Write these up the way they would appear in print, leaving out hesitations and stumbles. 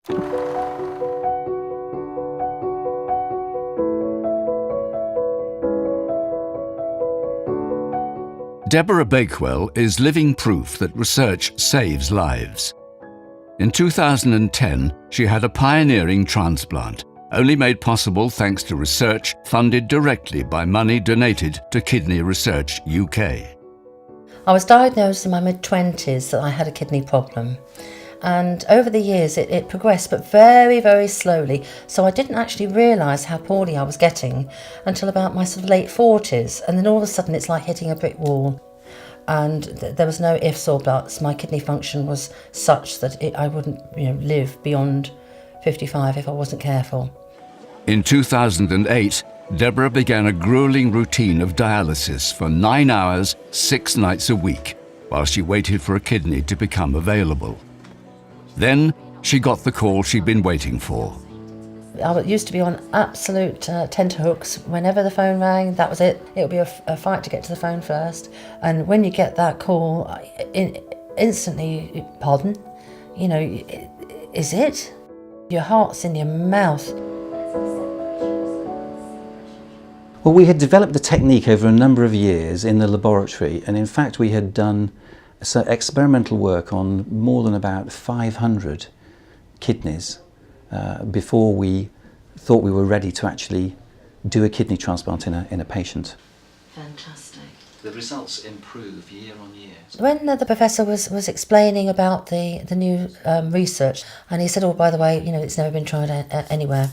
Deborah Bakewell is living proof that research saves lives. In 2010, she had a pioneering transplant, only made possible thanks to research funded directly by money donated to Kidney Research UK. I was diagnosed in my mid-20s that I had a kidney problem. And over the years it progressed, but very, very slowly. So I didn't actually realise how poorly I was getting until about my sort of late 40s. And then all of a sudden it's like hitting a brick wall. And there was no ifs or buts. My kidney function was such that I wouldn't live beyond 55 if I wasn't careful. In 2008, Deborah began a grueling routine of dialysis for 9 hours, 6 nights a week, while she waited for a kidney to become available. Then she got the call she'd been waiting for. I used to be on absolute tenterhooks. Whenever the phone rang, that was it. It would be a fight to get to the phone first. And when you get that call, instantly, pardon? Is it? Your heart's in your mouth. Well, we had developed the technique over a number of years in the laboratory, and in fact we had done experimental work on more than about 500 kidneys before we thought we were ready to actually do a kidney transplant in a patient. Fantastic. The results improve year on year. When the professor was explaining about the new research, and he said, oh, by the way, it's never been tried anywhere,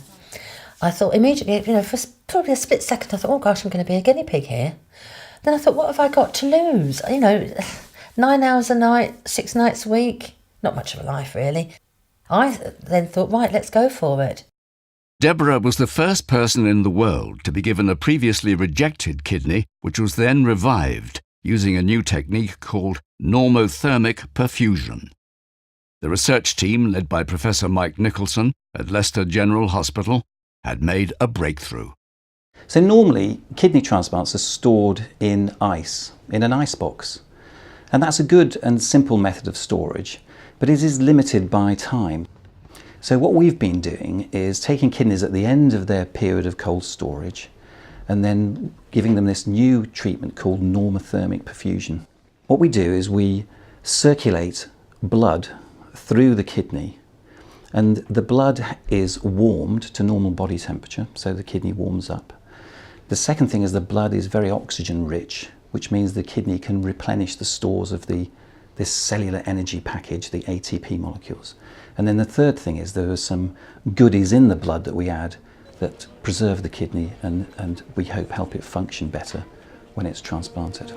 I thought immediately, for probably a split second, I thought, oh gosh, I'm going to be a guinea pig here. Then I thought, what have I got to lose? 9 hours a night, 6 nights a week, not much of a life really. I then thought, right, let's go for it. Deborah was the first person in the world to be given a previously rejected kidney, which was then revived using a new technique called normothermic perfusion. The research team, led by Professor Mike Nicholson at Leicester General Hospital, had made a breakthrough. So normally, kidney transplants are stored in ice, in an ice box. And that's a good and simple method of storage, but it is limited by time. So what we've been doing is taking kidneys at the end of their period of cold storage and then giving them this new treatment called normothermic perfusion. What we do is we circulate blood through the kidney, and the blood is warmed to normal body temperature, so the kidney warms up. The second thing is the blood is very oxygen rich, which means the kidney can replenish the stores of this cellular energy package, the ATP molecules. And then the third thing is there are some goodies in the blood that we add that preserve the kidney and we hope help it function better when it's transplanted.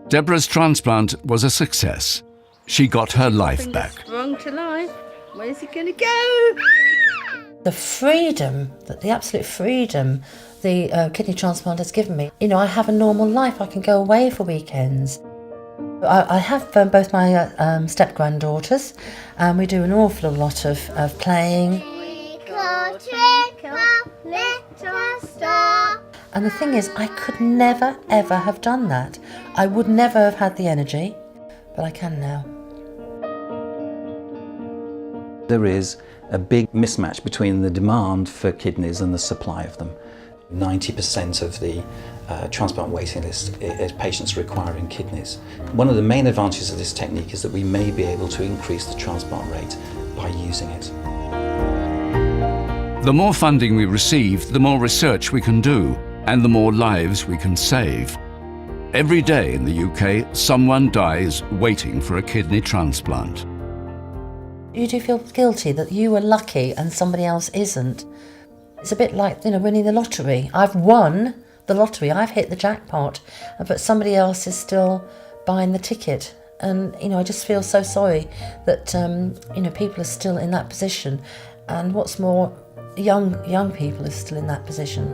Deborah's transplant was a success. She got her life back. Sprung to life. Where's it going to go? The freedom, the absolute freedom the kidney transplant has given me. I have a normal life. I can go away for weekends. I have both my step-granddaughters, and we do an awful lot of playing. And the thing is, I could never, ever have done that. I would never have had the energy, but I can now. There is a big mismatch between the demand for kidneys and the supply of them. 90% of the transplant waiting list is patients requiring kidneys. One of the main advantages of this technique is that we may be able to increase the transplant rate by using it. The more funding we receive, the more research we can do, and the more lives we can save. Every day in the UK, someone dies waiting for a kidney transplant. You do feel guilty that you were lucky and somebody else isn't. It's a bit like, winning the lottery. I've won the lottery, I've hit the jackpot, but somebody else is still buying the ticket. And, I just feel so sorry that, people are still in that position. And what's more, young people are still in that position.